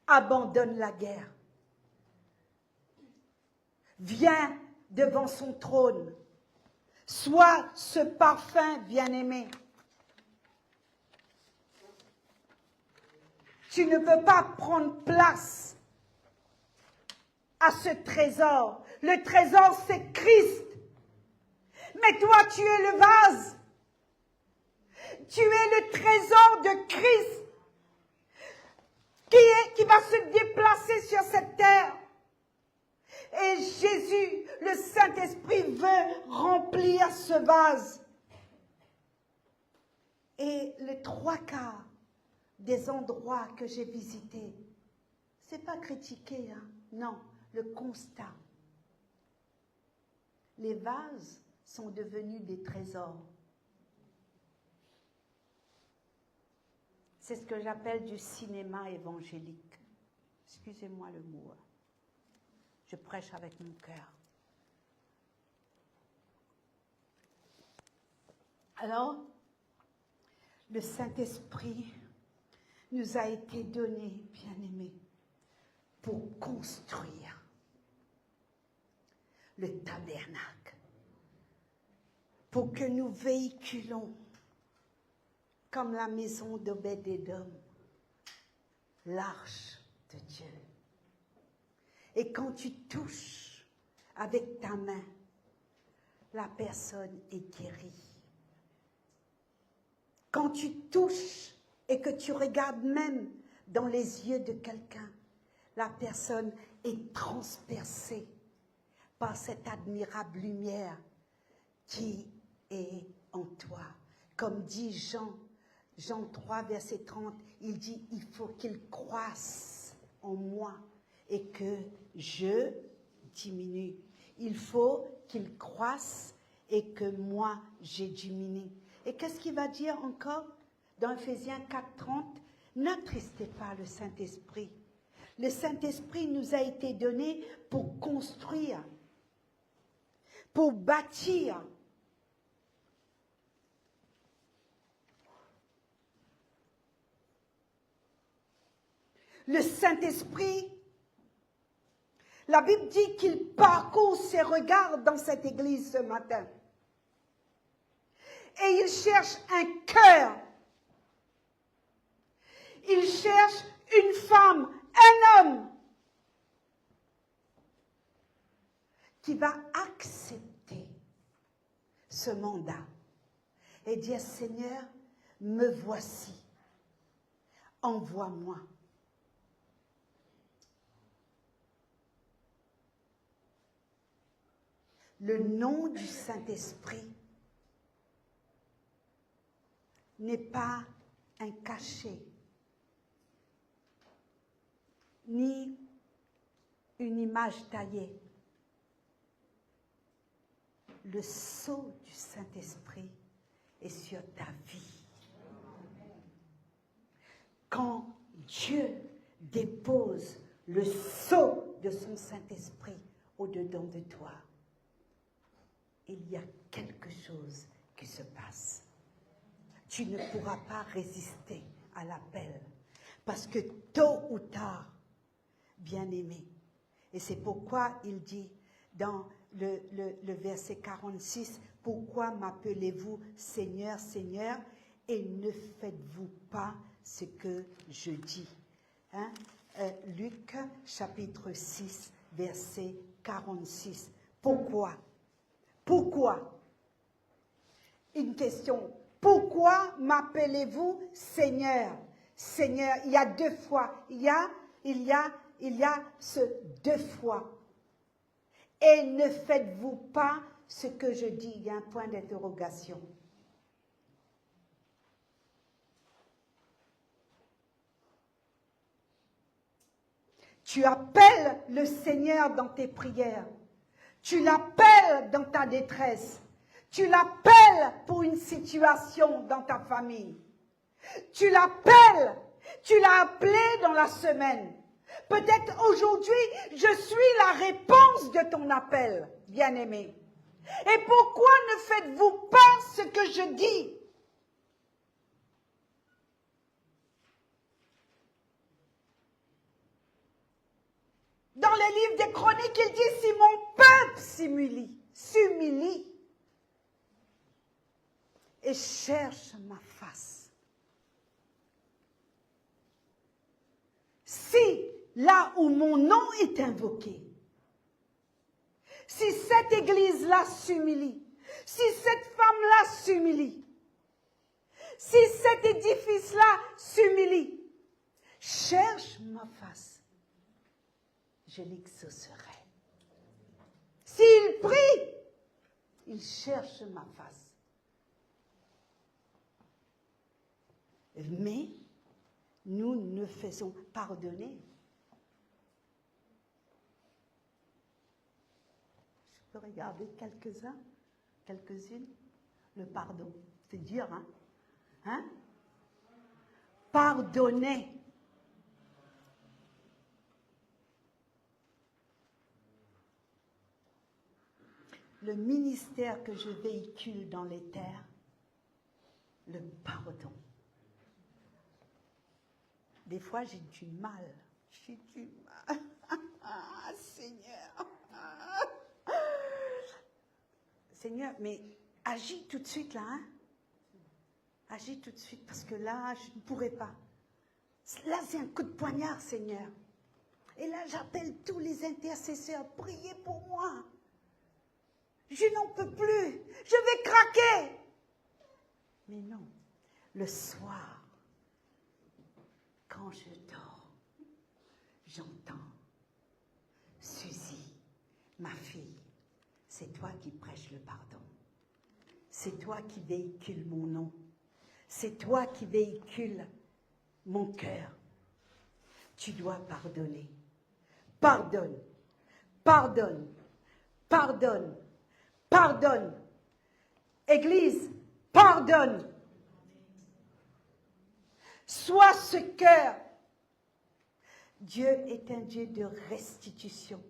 Abandonne la guerre. Viens devant son trône. Sois ce parfum bien-aimé. Tu ne peux pas prendre place à ce trésor. Le trésor, c'est Christ. Mais toi, tu es le vase. Tu es le trésor de Christ qui va se déplacer sur cette terre. Et Jésus, le Saint-Esprit, veut remplir ce vase. Et les 3/4 des endroits que j'ai visités, c'est pas critiquer, hein? Non, le constat. Les vases sont devenus des trésors. C'est ce que j'appelle du cinéma évangélique. Excusez-moi le mot. Je prêche avec mon cœur. Alors, le Saint-Esprit nous a été donné, bien-aimés, pour construire le tabernacle, pour que nous véhiculons comme la maison d'Obed-Édom, l'arche de Dieu. Et quand tu touches avec ta main, la personne est guérie. Quand tu touches et que tu regardes même dans les yeux de quelqu'un, la personne est transpercée par cette admirable lumière qui est en toi. Comme dit Jean 3, verset 30, il dit « Il faut qu'il croisse en moi et que je diminue. Il faut qu'il croisse et que moi, je diminue. » Et qu'est-ce qu'il va dire encore dans Ephésiens 4, 30 ? N'attristez pas le Saint-Esprit. Le Saint-Esprit nous a été donné pour construire, pour bâtir. Le Saint-Esprit, la Bible dit qu'il parcourt ses regards dans cette église ce matin. Et il cherche un cœur. Il cherche une femme, un homme qui va accepter ce mandat et dire « Seigneur, me voici, envoie-moi ». Le nom du Saint-Esprit n'est pas un cachet, ni une image taillée. Le sceau du Saint-Esprit est sur ta vie. Quand Dieu dépose le sceau de son Saint-Esprit au-dedans de toi, il y a quelque chose qui se passe. Tu ne pourras pas résister à l'appel. Parce que tôt ou tard, bien-aimé, et c'est pourquoi il dit dans le verset 46, « Pourquoi m'appelez-vous Seigneur, Seigneur, et ne faites-vous pas ce que je dis » hein? Luc chapitre 6, verset 46. Pourquoi? Pourquoi? Une question. Pourquoi m'appelez-vous Seigneur? Seigneur, il y a deux fois. Il y a ce deux fois. Et ne faites-vous pas ce que je dis? Il y a un point d'interrogation. Tu appelles le Seigneur dans tes prières. Tu l'appelles dans ta détresse. Tu l'appelles pour une situation dans ta famille. Tu l'appelles, tu l'as appelé dans la semaine. Peut-être aujourd'hui, je suis la réponse de ton appel, bien-aimé. Et pourquoi ne faites-vous pas ce que je dis? Dans le livre des Chroniques, il dit, si mon peuple s'humilie et cherche ma face. Si, là où mon nom est invoqué, si cette église-là s'humilie, si cette femme-là s'humilie, si cet édifice-là s'humilie, cherche ma face, je l'exaucerai. S'il prie, il cherche ma face. Mais nous ne faisons pardonner. Je peux regarder quelques-uns, quelques-unes. Le pardon, c'est dur, hein? Hein? Pardonner. Le ministère que je véhicule dans les terres, le pardon. Des fois, j'ai du mal. J'ai du mal. Ah, Seigneur. Seigneur, mais agis tout de suite là, hein? Agis tout de suite, parce que là, je ne pourrais pas. Là, c'est un coup de poignard, Seigneur. Et là, j'appelle tous les intercesseurs, priez pour moi. Je n'en peux plus. Je vais craquer. Mais non, le soir, quand je dors, j'entends, Suzy, ma fille, c'est toi qui prêches le pardon. C'est toi qui véhicules mon nom. C'est toi qui véhicules mon cœur. Tu dois pardonner. Pardonne, pardonne, pardonne, pardonne. Église, pardonne. Sois ce cœur. Dieu est un Dieu de restitution.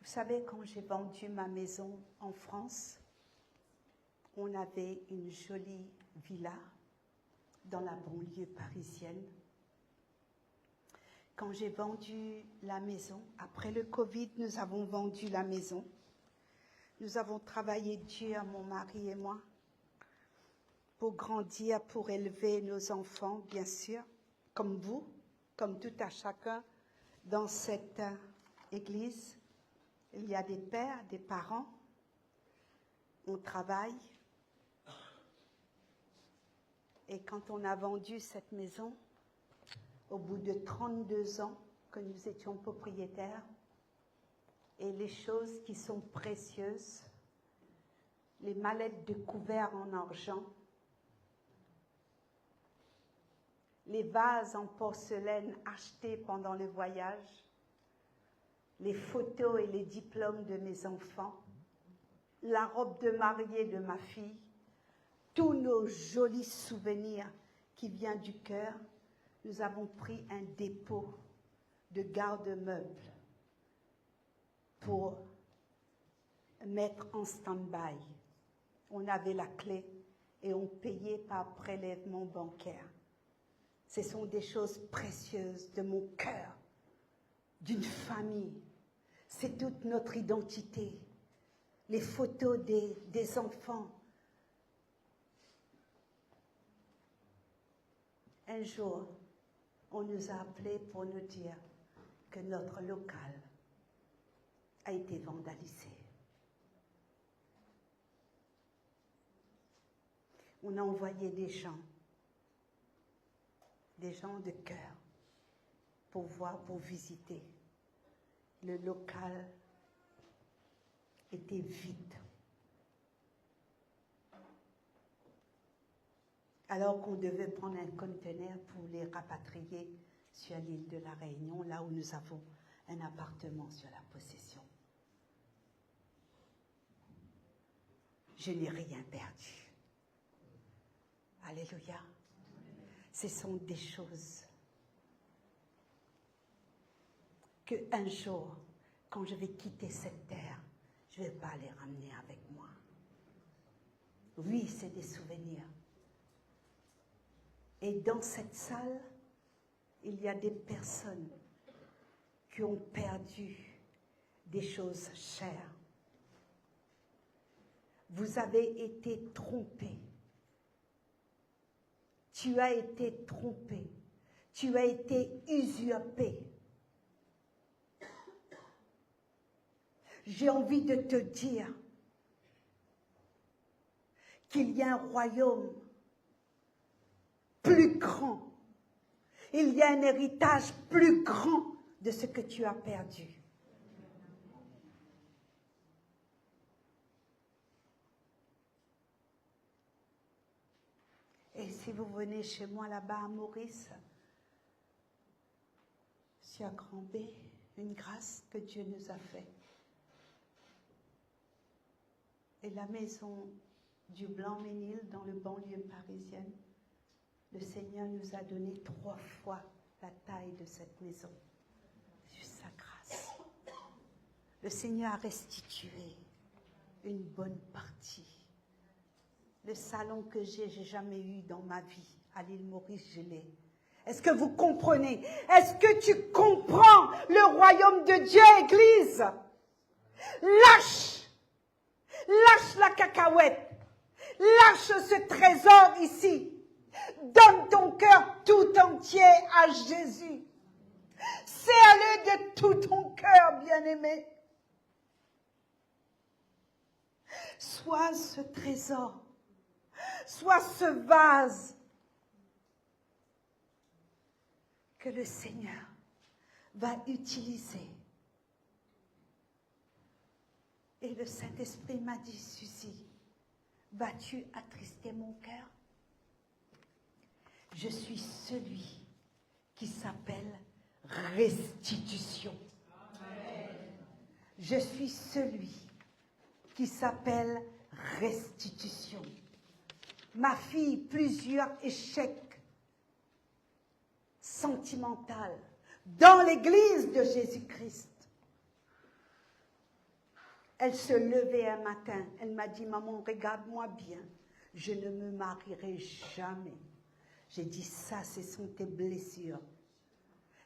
Vous savez, quand j'ai vendu ma maison en France, on avait une jolie villa dans la banlieue parisienne. Quand j'ai vendu la maison, après le Covid, nous avons vendu la maison. Nous avons travaillé dur, mon mari et moi, pour grandir, pour élever nos enfants, bien sûr, comme vous, comme tout à chacun dans cette église. Il y a des pères, des parents, on travaille. Et quand on a vendu cette maison, au bout de 32 ans que nous étions propriétaires, et les choses qui sont précieuses, les mallettes de couverts en argent, les vases en porcelaine achetés pendant le voyage, les photos et les diplômes de mes enfants, la robe de mariée de ma fille, tous nos jolis souvenirs qui viennent du cœur, nous avons pris un dépôt de garde-meubles pour mettre en stand-by. On avait la clé et on payait par prélèvement bancaire. Ce sont des choses précieuses de mon cœur, d'une famille. C'est toute notre identité. Les photos des enfants. Un jour, on nous a appelés pour nous dire que notre local a été vandalisé. On a envoyé des gens de cœur, pour voir, pour visiter. Le local était vide. Alors qu'on devait prendre un conteneur pour les rapatrier sur l'île de la Réunion, là où nous avons un appartement sur la possession. Je n'ai rien perdu. Alléluia. Ce sont des choses qu'un jour, quand je vais quitter cette terre, je ne vais pas les ramener avec moi. Oui, c'est des souvenirs. Et dans cette salle, il y a des personnes qui ont perdu des choses chères. Vous avez été trompés. Tu as été trompé. Tu as été usurpé. J'ai envie de te dire qu'il y a un royaume plus grand. Il y a un héritage plus grand de ce que tu as perdu. Et si vous venez chez moi là-bas à Maurice, c'est à Grand B, une grâce que Dieu nous a faite. Et la maison du Blanc-Ménil dans le banlieue parisienne, le Seigneur nous a donné 3 fois la taille de cette maison. Juste sa grâce. Le Seigneur a restitué une bonne partie. Le salon que j'ai jamais eu dans ma vie, à l'île Maurice, je l'ai. Est-ce que vous comprenez? Est-ce que tu comprends le royaume de Dieu, Église? Lâche la cacahuète. Lâche ce trésor ici. Donne ton cœur tout entier à Jésus. Serre-le de tout ton cœur, bien-aimé. Sois ce trésor. Sois ce vase que le Seigneur va utiliser. Et le Saint-Esprit m'a dit, Suzy, vas-tu attrister mon cœur? Je suis celui qui s'appelle restitution. Amen. Je suis celui qui s'appelle restitution. Ma fille, plusieurs échecs sentimentaux dans l'église de Jésus-Christ. Elle se levait un matin, elle m'a dit, maman, regarde-moi bien, je ne me marierai jamais. J'ai dit, ça, ce sont tes blessures.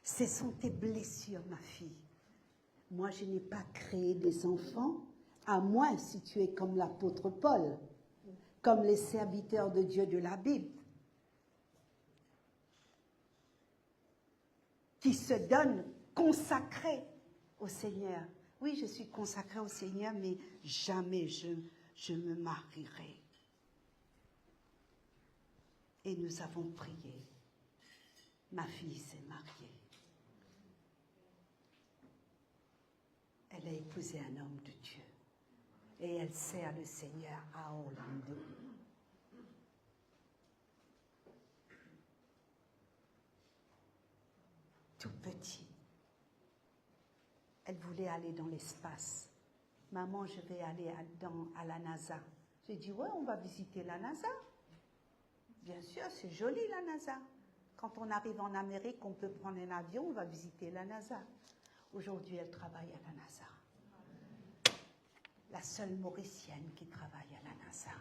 Ce sont tes blessures, ma fille. Moi, je n'ai pas créé des enfants, à moins si tu es comme l'apôtre Paul, comme les serviteurs de Dieu de la Bible, qui se donnent consacrés au Seigneur. Oui, je suis consacrée au Seigneur, mais jamais je me marierai. Et nous avons prié. Ma fille s'est mariée. Elle a épousé un homme de Dieu. Et elle sert le Seigneur à Orlando. Tout petit. Elle voulait aller dans l'espace. Maman, je vais aller à la NASA. J'ai dit, ouais, on va visiter la NASA. Bien sûr, c'est joli la NASA. Quand on arrive en Amérique, on peut prendre un avion, on va visiter la NASA. Aujourd'hui, elle travaille à la NASA. La seule Mauricienne qui travaille à la NASA.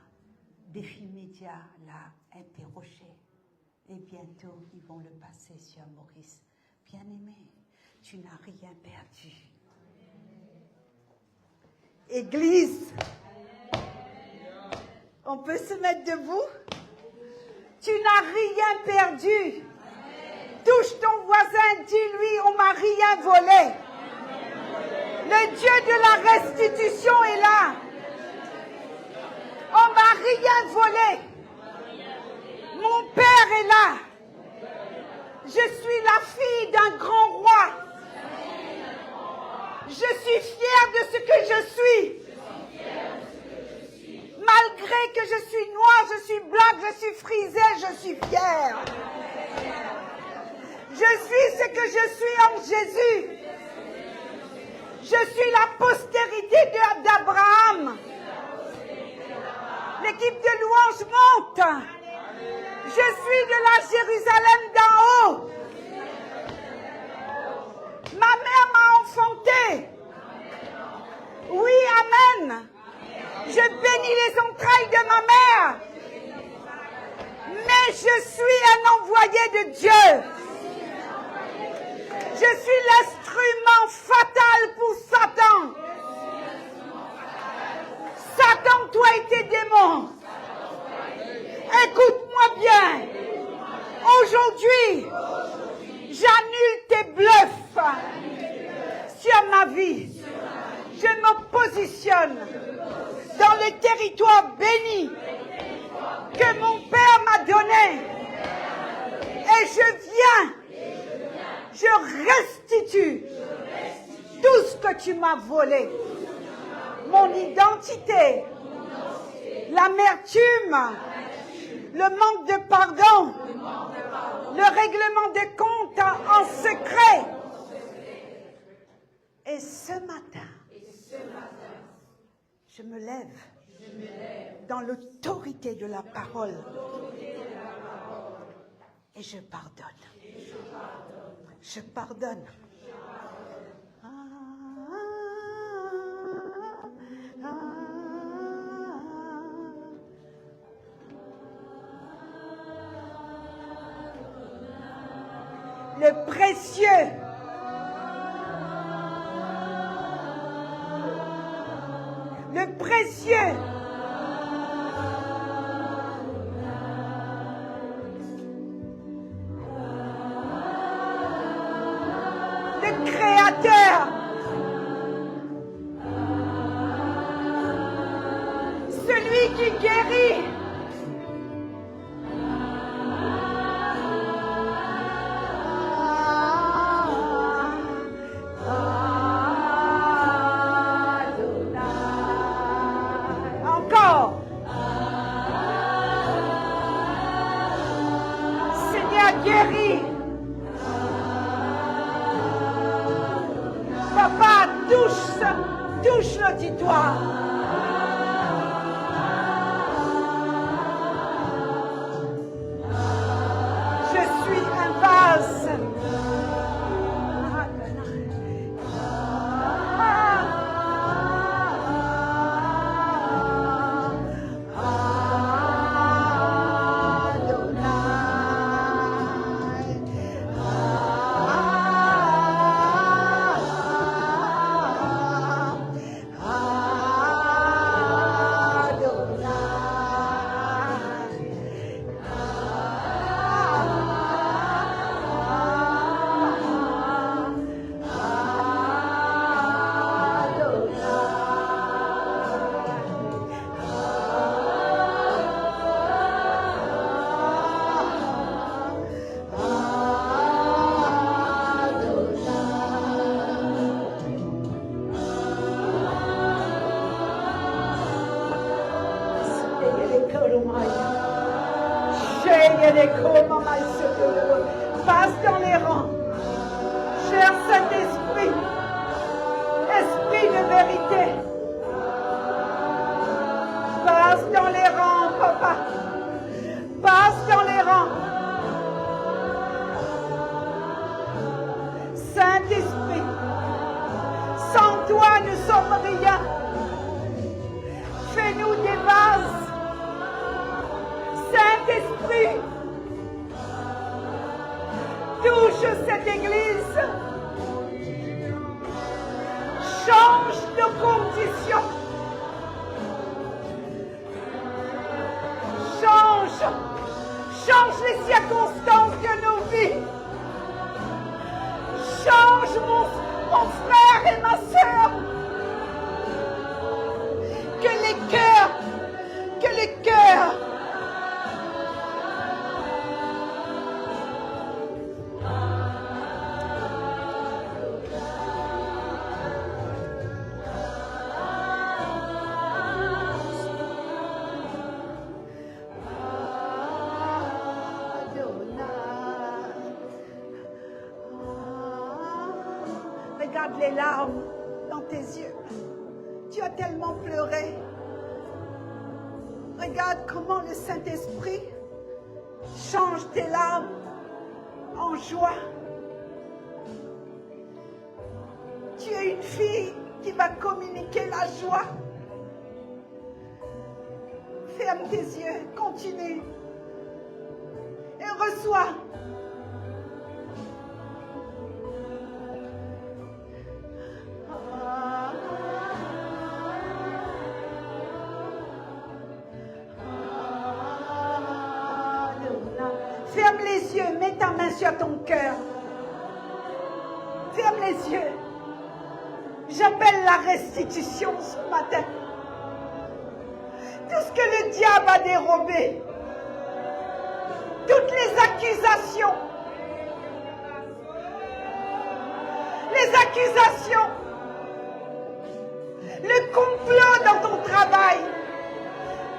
Défi Média l'a interrogée. Et bientôt, ils vont le passer sur Maurice. Bien-aimé, tu n'as rien perdu. Église, on peut se mettre debout? Tu n'as rien perdu. Touche ton voisin, dis-lui, on m'a rien volé. Le Dieu de la restitution est là. On m'a rien volé. Mon Père est là. Je suis la fille d'un grand roi. Je suis fière de ce que je suis. Malgré que je suis noire, je suis blanche, je suis frisée, je suis fière. Je suis ce que je suis en Jésus. Je suis la postérité d'Abraham. L'équipe de louange monte. Je suis de la Jérusalem d'en haut. Ma mère m'a enfantée. Oui, amen. Je bénis les entrailles de ma mère. Mais je suis un envoyé de Dieu. Je suis l'instrument fatal pour Satan. Satan, tu as été positionne dans les territoires bénis que mon Père m'a donnés. Et je restitue tout ce que tu m'as volé. Mon identité, l'amertume, le manque de pardon, le règlement des comptes en secret. Et ce matin, je me lève dans l'autorité de la parole et je pardonne. Je pardonne. Le précieux. Le précieux. Le Créateur. Celui qui guérit. Touche l'auditoire. Je suis un vase. Passe dans les rangs. Cher Saint-Esprit, Esprit de vérité, passe dans les rangs, papa. Passe dans les rangs. Saint-Esprit, sans toi nous sommes rien. Fais-nous des vases. Saint-Esprit, touche cette église. Change nos conditions. Change les circonstances de nos vies. Change mon frère et ma sœur. Que les cœurs regarde les larmes dans tes yeux. Tu as tellement pleuré. Regarde comment le Saint-Esprit change tes larmes en joie. Tu es une fille qui va communiquer la joie. Ferme tes yeux, continue et reçois. Ferme les yeux, mets ta main sur ton cœur. Ferme les yeux. J'appelle la restitution ce matin. Tout ce que le diable a dérobé, toutes les accusations, le complot dans ton travail.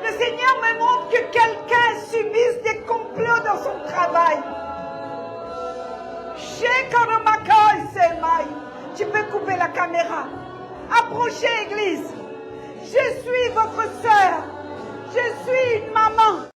Le Seigneur me montre que quelqu'un subisse des complots dans son travail. Tu peux couper la caméra. Approchez, Église. Je suis votre sœur. Je suis une maman.